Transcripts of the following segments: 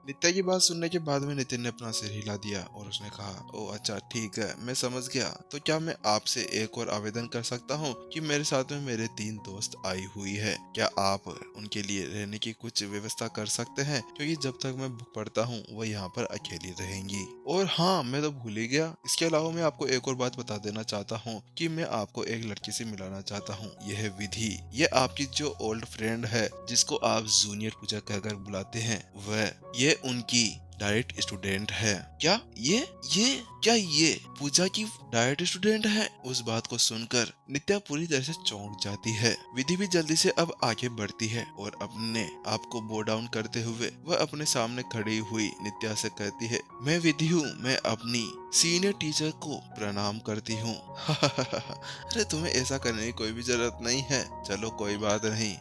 नित्या की बात सुनने के बाद में नितिन ने अपना सिर हिला दिया और उसने कहा, ओ अच्छा ठीक है, मैं समझ गया। तो क्या मैं आपसे एक और आवेदन कर सकता हूँ कि मेरे साथ में मेरे 3 दोस्त आई हुई है, क्या आप उनके लिए रहने की कुछ व्यवस्था कर सकते हैं, क्योंकि जब तक मैं बुक पढ़ता हूँ वो यहाँ पर अकेली रहेंगी। और हाँ, मैं तो भूल ही गया, इसके अलावा मैं आपको एक और बात बता देना चाहता हूँ कि मैं आपको एक लड़की से मिलाना चाहता हूँ। यह है विधि, ये आपकी जो ओल्ड फ्रेंड है जिसको आप जूनियर पूजा कहकर बुलाते हैं, वह ये उनकी डाइट स्टूडेंट है। क्या ये क्या ये पूजा की डाइट स्टूडेंट है? उस बात को सुनकर नित्या पूरी तरह से चौंक जाती है। विधि भी जल्दी से अब आगे बढ़ती है और अपने आप को बो डाउन करते हुए वह अपने सामने खड़ी हुई नित्या से कहती है, मैं विधि हूँ, मैं अपनी सीनियर टीचर को प्रणाम करती हूँ। अरे तुम्हें ऐसा करने की कोई भी जरूरत नहीं है, चलो कोई बात नहीं।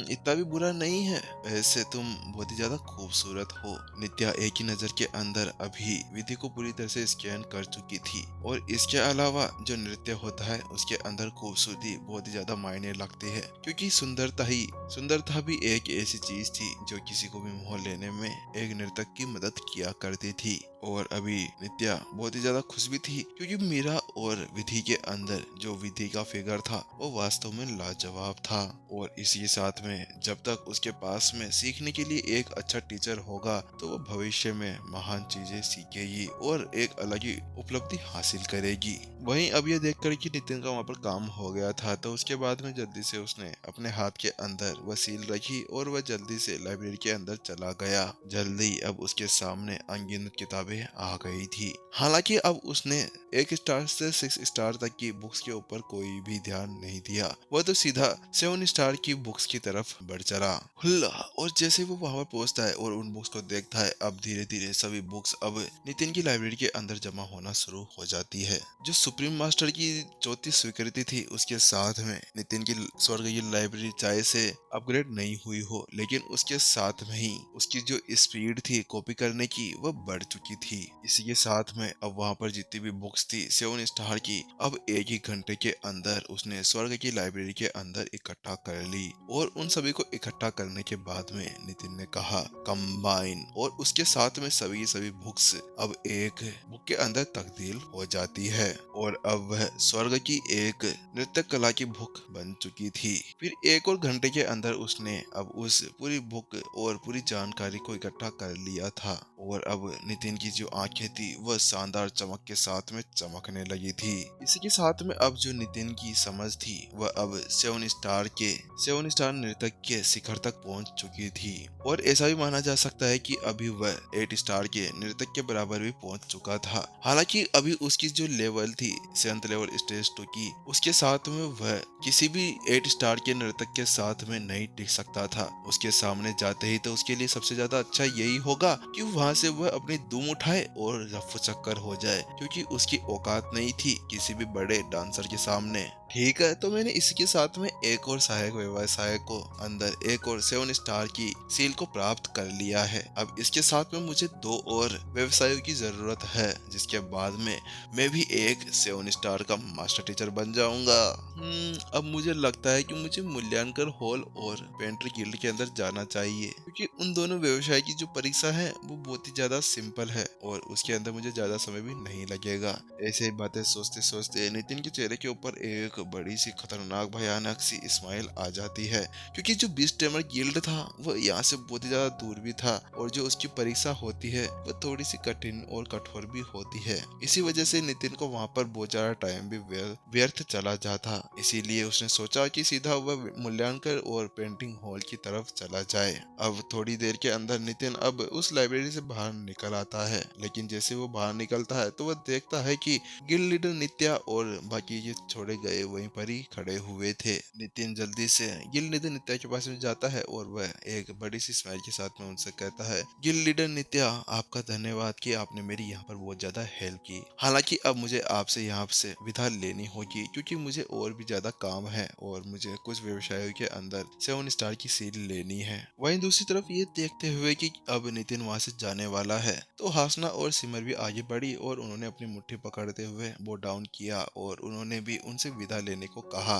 इतना भी बुरा नहीं है, वैसे तुम बहुत ही ज्यादा खूबसूरत हो। नित्या एक ही नजर के अंदर अभी विधि को पूरी तरह से स्कैन कर चुकी थी और इसके अलावा जो नृत्य होता है उसके अंदर खूबसूरती बहुत ही ज्यादा मायने लगती है, क्योंकि सुंदरता भी एक ऐसी चीज थी जो किसी को भी मोह लेने में एक नर्तक की मदद किया करती थी। और अभी नित्या बहुत ही ज्यादा खुश भी थी, क्योंकि मीरा और विधि के अंदर जो विधि का फिगर था वो वास्तव में लाजवाब था। और इसी साथ में जब तक उसके पास में सीखने के लिए एक अच्छा टीचर होगा तो वो भविष्य में महान चीजें सीखेगी और एक अलग ही उपलब्धि हासिल करेगी। वहीं अब ये देखकर कि नितिन का वहाँ पर काम हो गया था, तो उसके बाद में जल्दी से उसने अपने हाथ के अंदर वह सील रखी और वह जल्दी से लाइब्रेरी के अंदर चला गया। जल्दी अब उसके सामने अनगिनत किताबें आ गई थी। हालांकि अब उसने 1 स्टार से 6 स्टार तक की बुक्स के ऊपर कोई भी ध्यान नहीं दिया, वह तो सीधा 7 स्टार की बुक्स की तरफ बढ़ चला। हुल्ला! और जैसे वो वहां पर पहुंचता है और उन बुक्स को देखता है, अब धीरे धीरे सभी बुक्स अब नितिन की लाइब्रेरी के अंदर जमा होना शुरू हो जाती है। जो सुप्रीम मास्टर की चौथी स्वीकृति थी, उसके साथ में नितिन की स्वर्ग की लाइब्रेरी चाहे से अपग्रेड नहीं हुई हो, लेकिन उसके साथ में ही उसकी जो स्पीड थी कॉपी करने की वह बढ़ चुकी थी। इसी के साथ में अब वहां पर जितनी भी बुक्स थी 7 स्टार की, अब एक ही घंटे के अंदर उसने स्वर्ग की लाइब्रेरी के अंदर इकट्ठा कर ली। और उन सभी को इकट्ठा करने के बाद में नितिन ने कहा, कंबाइन, और उसके साथ में सभी सभी बुक्स अब एक बुक के अंदर तब्दील हो जाती है और अब वह स्वर्ग की एक नृत्य कला की बुक बन चुकी थी। फिर एक और घंटे के अंदर उसने अब उस पूरी बुक और पूरी जानकारी को इकट्ठा कर लिया था और अब नितिन की जो आंखें थी वह शानदार चमक के साथ में चमकने लगी थी। इसी के साथ में अब जो नितिन की समझ थी वह अब 7 स्टार नृतक के शिखर तक पहुंच चुकी थी और ऐसा भी माना जा सकता है कि अभी वह 8 स्टार के नृतक के बराबर भी पहुंच चुका था। हालांकि अभी उसकी जो लेवल थी 7th लेवल स्टेज 2 की, उसके साथ में वह किसी भी 8 स्टार के नर्तक के साथ में नहीं टिक सकता था। उसके सामने जाते ही तो उसके लिए सबसे ज्यादा अच्छा यही होगा कि वहां से वह अपनी दुम उठाए और रफू चक्कर हो जाए, क्योंकि उसकी औकात नहीं थी किसी भी बड़े डांसर के सामने। ठीक है, तो मैंने इसके साथ में एक और सहायक व्यवसाय को अंदर एक और 7 स्टार की सील को प्राप्त कर लिया है। अब इसके साथ में मुझे 2 और व्यवसायों की जरूरत है, जिसके बाद में मैं भी एक 7 स्टार का मास्टर टीचर बन जाऊंगा। अब मुझे लगता है कि मुझे मूल्यांकन हॉल और पेंट्री गिल्ड के अंदर जाना चाहिए, क्योंकि उन दोनों व्यवसाय की जो परीक्षा है वो बहुत ही ज्यादा सिंपल है और उसके अंदर मुझे ज्यादा समय भी नहीं लगेगा। ऐसे ही बातें सोचते सोचते नितिन के चेहरे के ऊपर एक बड़ी सी खतरनाक भयानक सी स्माइल आ जाती है, क्योंकि जो बीस्ट टेमर गिल्ड था वह यहाँ से बहुत ही ज्यादा दूर भी था और जो उसकी परीक्षा होती है वह थोड़ी सी कठिन और कठोर भी होती है। इसी वजह से नितिन को वहाँ पर बहुत ज्यादा टाइम भी व्यर्थ चला जाता। इसीलिए उसने सोचा कि सीधा वह मूल्यांकन और पेंटिंग हॉल की तरफ चला जाए। अब थोड़ी देर के अंदर नितिन अब उस लाइब्रेरी से बाहर निकल आता है, लेकिन जैसे वो बाहर निकलता है तो वह देखता है कि गिल्ड लीडर नित्या और बाकी के छोड़े गए वहीं पर ही खड़े हुए थे। नितिन जल्दी से गिल्ड लीडर नित्या के पास में जाता है और वह एक बड़ी सी स्माइल के साथ में उनसे कहता है, गिल्ड लीडर नित्या, आपका धन्यवाद कि आपने मेरी यहाँ पर बहुत ज्यादा हेल्प की। हालांकि अब मुझे आपसे यहाँ से विदा लेनी होगी, क्योंकि मुझे और भी ज्यादा काम है और मुझे कुछ व्यवसायों के अंदर 7 स्टार की सील लेनी है। वहीं दूसरी तरफ ये देखते हुए कि अब नितिन वहां से जाने वाला है, तो हासना और सिमर भी आगे बढ़ी और उन्होंने अपनी मुट्ठी पकड़ते हुए वो डाउन किया और उन्होंने भी उनसे विदा विदा लेने को कहा।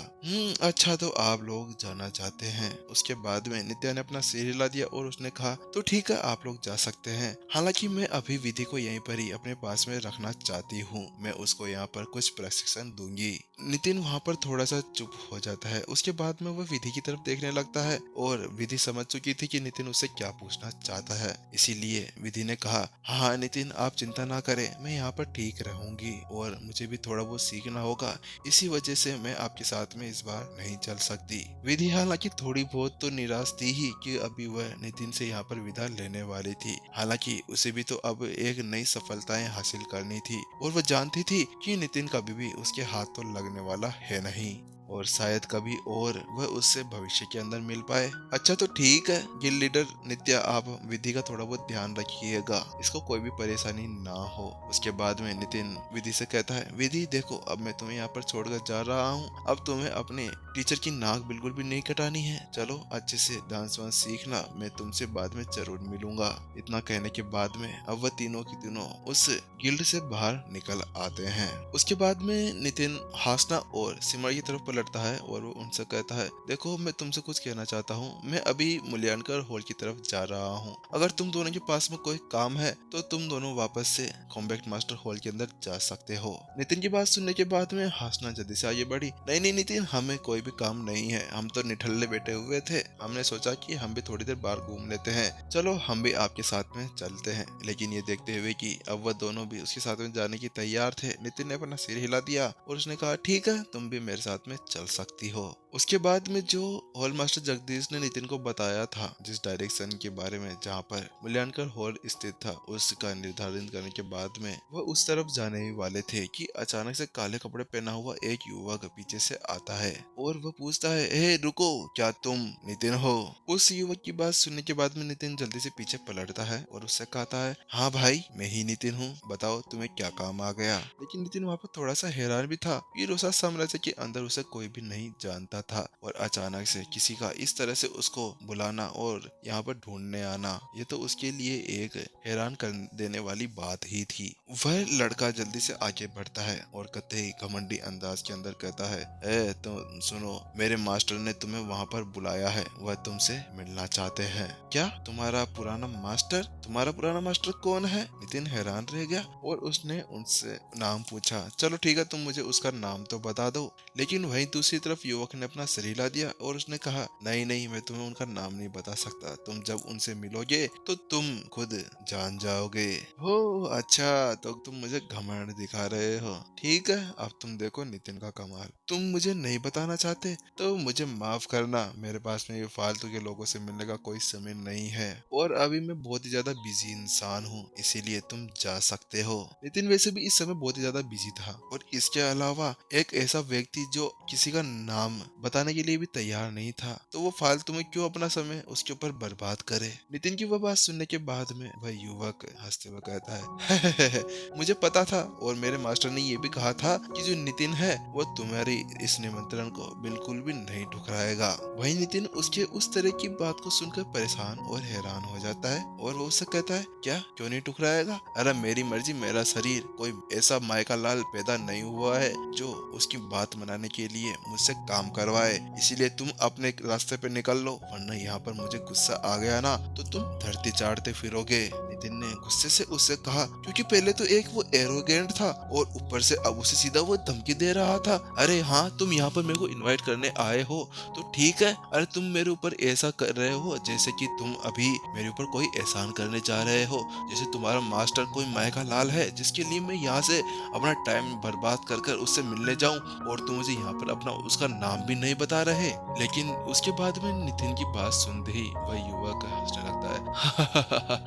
अच्छा, तो आप लोग जाना चाहते हैं। उसके बाद में नित्या ने अपना सिर हिला दिया और उसने कहा, तो ठीक है, आप लोग जा सकते हैं। हालांकि मैं अभी विधि को यहीं पर ही अपने पास में रखना चाहती हूँ। मैं उसको यहाँ पर कुछ प्रशिक्षण दूंगी। नितिन वहाँ पर थोड़ा सा चुप हो जाता है। उसके बाद में वह विधि की तरफ देखने लगता है और विधि समझ चुकी थी कि नितिन उससे क्या पूछना चाहता है। इसीलिए विधि ने कहा, हाँ नितिन, आप चिंता ना करें, मैं यहाँ पर ठीक रहूंगी और मुझे भी थोड़ा बहुत सीखना होगा। इसी वजह से मैं आपके साथ में इस बार नहीं चल सकती। विधि हालांकि थोड़ी बहुत तो निराश थी ही कि अभी वह नितिन से यहाँ पर विदा लेने वाली थी। हालांकि उसे भी तो अब एक नई सफलताएं हासिल करनी थी और वह जानती थी कि नितिन कभी भी उसके हाथ तो लगने वाला है नहीं और शायद कभी और वह उससे भविष्य के अंदर मिल पाए। अच्छा, तो ठीक है गिल्ड लीडर नित्या, आप विधि का थोड़ा बहुत ध्यान रखिएगा, इसको कोई भी परेशानी ना हो। उसके बाद में नितिन विधि से कहता है, विधि देखो, अब मैं तुम्हें यहाँ पर छोड़कर जा रहा हूँ। अब तुम्हें अपने टीचर की नाक बिल्कुल भी नहीं कटानी है। चलो अच्छे से डांस वांस सीखना, मैं तुमसे बाद में जरूर मिलूंगा। इतना कहने के बाद में अब वह तीनों की तीनों उस गिल्ड से बाहर निकल आते हैं। उसके बाद में नितिन हासना और सिमर की तरफ पलटता है और वो उनसे कहता है, देखो मैं तुमसे कुछ कहना चाहता हूँ। मैं अभी मूल्यांकन हॉल की तरफ जा रहा हूँ। अगर तुम दोनों के पास में कोई काम है तो तुम दोनों वापस से कॉम्बैट मास्टर हॉल के अंदर जा सकते हो। नितिन की बात सुनने के बाद में हासना जल्दी से आगे बढ़ी, नहीं नहीं नितिन, हमें कोई भी काम नहीं है, हम तो निठल्ले बैठे हुए थे। हमने सोचा कि हम भी थोड़ी देर बाहर घूम लेते हैं, चलो हम भी आपके साथ में चलते हैं। लेकिन ये देखते हुए कि अब वह दोनों भी उसके साथ में जाने की तैयार थे, नितिन ने अपना सिर हिला दिया और उसने कहा, ठीक है, तुम भी मेरे साथ में चल सकती हो। उसके बाद में जो हॉल मास्टर जगदीश ने नितिन को बताया था जिस डायरेक्शन के बारे में जहाँ पर मूल्यांकन हॉल स्थित था, उसका निर्धारण करने के बाद में वह उस तरफ जाने ही वाले थे कि अचानक से काले कपड़े पहना हुआ एक युवक पीछे से आता है और वह पूछता है, हे रुको, क्या तुम नितिन हो? उस युवक की बात सुनने के बाद में नितिन जल्दी से पीछे पलटता है और उससे कहता है, हाँ भाई, मैं ही नितिन हूँ, बताओ तुम्हें क्या काम आ गया। लेकिन नितिन वहाँ पर थोड़ा सा हैरान भी था कि रोसा साम्राज्य के अंदर उसे कोई भी नहीं जानता था और अचानक से किसी का इस तरह से उसको बुलाना और यहाँ पर ढूंढने आना, ये तो उसके लिए एक हैरान कर देने वाली बात ही थी। वह लड़का जल्दी से आगे बढ़ता है और कतई घमंडी अंदाज के अंदर कहता है, ए तो सुनो, मेरे मास्टर ने तुम्हें वहाँ पर बुलाया है, वह तुमसे मिलना चाहते हैं। क्या तुम्हारा पुराना मास्टर? तुम्हारा पुराना मास्टर कौन है? नितिन हैरान रह गया और उसने उनसे नाम पूछा। चलो ठीक है, तुम मुझे उसका नाम तो बता दो। लेकिन वहीं दूसरी तरफ युवक ने अपना सिर हिला दिया और उसने कहा, नहीं नहीं, मैं तुम्हें उनका नाम नहीं बता सकता, तुम जब उनसे मिलोगे तो तुम खुद जान जाओगे। हो अच्छा, तो तुम मुझे घमंड दिखा रहे हो। ठीक है, अब तुम देखो नितिन का कमाल। तुम मुझे नहीं बताना चाहते तो मुझे माफ करना, मेरे पास में ये फालतू के लोगों से मिलने का कोई समय नहीं है और अभी मैं बहुत ही ज्यादा बिजी इंसान हूँ, इसीलिए तुम जा सकते हो। नितिन वैसे भी इस समय बहुत ही ज्यादा बिजी था और इसके अलावा एक ऐसा व्यक्ति जो किसी का नाम बताने के लिए भी तैयार नहीं था, तो वो फालतू में क्यों अपना समय उसके ऊपर बर्बाद करे। नितिन की वह बात सुनने के बाद में वह युवक हंसते हुए कहता है, मुझे पता था और मेरे मास्टर ने ये भी कहा था कि जो नितिन है वो तुम्हारी इस निमंत्रण को बिल्कुल भी नहीं ठुकराएगा। वही नितिन उसके उस तरह की बात को सुनकर परेशान और हैरान हो जाता है और वो उससे कहता है, क्या क्यों नहीं ठुकराएगा? अरे मेरी मर्जी मेरा शरीर, कोई ऐसा मायका लाल पैदा नहीं हुआ है जो उसकी बात मनाने के लिए मुझसे काम करवाए, इसीलिए तुम अपने रास्ते पे निकल लो, वरना यहाँ पर मुझे गुस्सा आ गया ना तो तुम धरती चाटते फिरोगे। नितिन ने गुस्से से उससे कहा, क्योंकि पहले तो एक वो एरोगेंट था और ऊपर से अब उसे सीधा वो धमकी दे रहा था। अरे हाँ, तुम यहाँ पर मेरे को इनवाइट करने आए हो तो ठीक है, अरे तुम मेरे ऊपर ऐसा कर रहे हो जैसे कि तुम अभी मेरे ऊपर कोई एहसान करने जा रहे हो, जैसे तुम्हारा मास्टर कोई मायका लाल है जिसके लिए मैं यहाँ से अपना टाइम बर्बाद कर कर उससे मिलने जाऊं और तुम मुझे यहाँ पर अपना उसका नाम भी नहीं बता रहे। लेकिन उसके बाद में नितिन की बात सुनते ही वह युवक हंसने लगता है।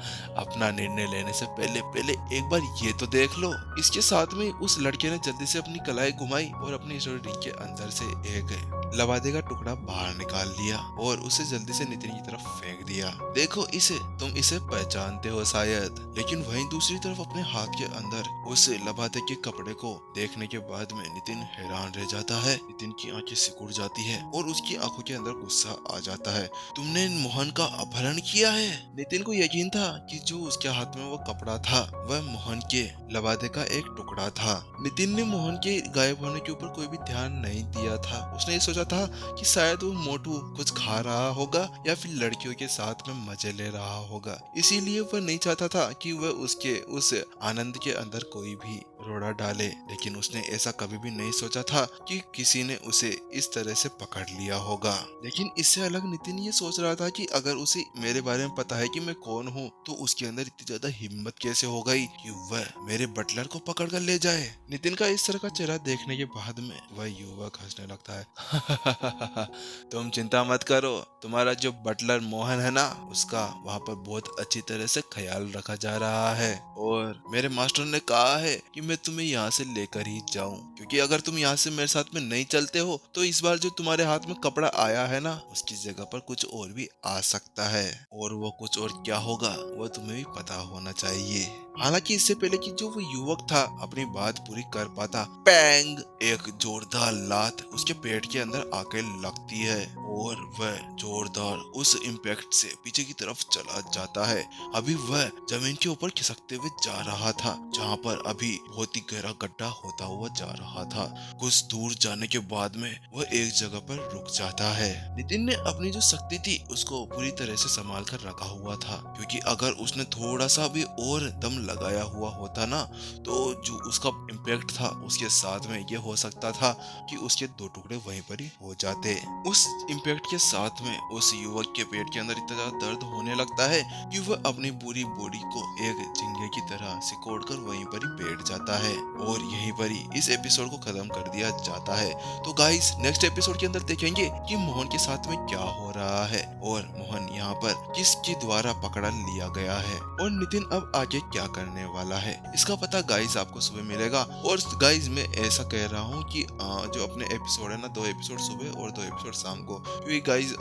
अपना निर्णय लेने से पहले पहले एक बार ये तो देख लो। इसके साथ में उस लड़के ने जल्दी से अपनी कलाई घुमाई और अपनी रिंग के अंदर से एक लवादे का टुकड़ा बाहर निकाल लिया और उसे जल्दी से नितिन की तरफ फेंक दिया। देखो इसे, तुम इसे पहचानते हो शायद। लेकिन वहीं दूसरी तरफ अपने हाथ के अंदर उस लबादे के कपड़े को देखने के बाद में नितिन हैरान रह जाता है। नितिन की आंखें सिकुड़ जाती है और उसकी आंखों के अंदर गुस्सा आ जाता है। तुमने मोहन का अपहरण किया है? नितिन नितिन को यकीन था कि जो उसके हाथ में वो कपड़ा था वह मोहन के लबादे का एक टुकड़ा था। नितिन ने मोहन के गायब होने के ऊपर कोई भी ध्यान नहीं दिया था। उसने ये सोचा था कि शायद वो मोटू कुछ खा रहा होगा या फिर लड़कियों के साथ में मजे ले रहा होगा, इसीलिए वह नहीं चाहता था कि वह उसके उस आनंद के अंदर कोई भी रोड़ा डाले। लेकिन उसने ऐसा कभी भी नहीं सोचा था कि किसी ने उसे इस तरह से पकड़ लिया होगा। लेकिन इससे अलग नितिन ये सोच रहा था कि अगर उसे मेरे बारे में पता है कि मैं कौन हूँ तो उसके अंदर इतनी ज्यादा हिम्मत कैसे हो गई कि वह मेरे बटलर को पकड़ कर ले जाए। नितिन का इस तरह का चेहरा देखने के बाद में वह युवक हंसने लगता है। तुम चिंता मत करो, तुम्हारा जो बटलर मोहन है ना, उसका वहाँ पर बहुत अच्छी तरह से ख्याल रखा जा रहा है और मेरे मास्टर ने कहा है कि मैं तुम्हें यहाँ से लेकर ही जाऊं, क्योंकि अगर तुम यहाँ से मेरे साथ में नहीं चलते हो तो इस बार जो तुम्हारे हाथ में कपड़ा आया है ना, उसकी जगह पर कुछ और भी आ सकता है और वो कुछ और क्या होगा वो तुम्हें भी पता होना चाहिए। हालांकि इससे पहले कि जो वो युवक था अपनी बात पूरी कर पाता, पैंग, एक जोरदार लात उसके पेट के अंदर आके लगती है और वह जोरदार उस इम्पैक्ट से पीछे की तरफ चला जाता है। अभी वह जमीन के ऊपर खिसकते हुए जा रहा था, जहाँ पर अभी बहुत ही गहरा गड्ढा होता हुआ जा रहा था। कुछ दूर जाने के बाद में वह एक जगह पर रुक जाता है। नितिन ने अपनी जो शक्ति थी उसको पूरी तरह से संभाल कर रखा हुआ था, क्योंकि अगर उसने थोड़ा सा भी और दम लगाया हुआ होता ना तो जो उसका इम्पैक्ट था उसके साथ में ये हो सकता था कि उसके दो टुकड़े वहीं पर ही हो जाते। उस इम्पैक्ट के साथ में उस युवक के पेट के अंदर इतना ज्यादा दर्द होने लगता है कि वह अपनी पूरी बॉडी को एक झिंगे की तरह सिकोड़ कर वहीं पर ही बैठ जाता है और यहीं पर ही इस एपिसोड को खत्म कर दिया जाता है। तो गाइस नेक्स्ट एपिसोड के अंदर देखेंगे कि मोहन के साथ में क्या हो रहा है और मोहन यहाँ पर किसके द्वारा पकड़ा लिया गया है और नितिन अब आगे क्या करने वाला है, इसका पता गाइस आपको सुबह मिलेगा। और गाइस मैं ऐसा कह रहा हूँ कि जो अपने एपिसोड है ना, 2 एपिसोड सुबह और 2 एपिसोड शाम को, क्योंकि गाइस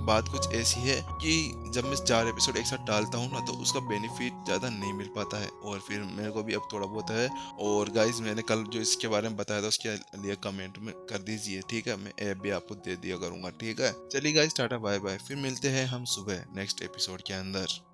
बात कुछ ऐसी है कि जब मैं 4 एपिसोड एक साथ डालता हूँ ना तो उसका बेनिफिट ज्यादा नहीं मिल पाता है और फिर मेरे को भी अब थोड़ा बहुत है। और गाइस मैंने कल जो इसके बारे में बताया था उसके लिए कमेंट में कर दीजिए, ठीक है, मैं ऐप भी आपको दे दिया करूंगा, ठीक है। चलिए गाइस टाटा बाय बाय, फिर मिलते हैं हम सुबह नेक्स्ट एपिसोड के अंदर।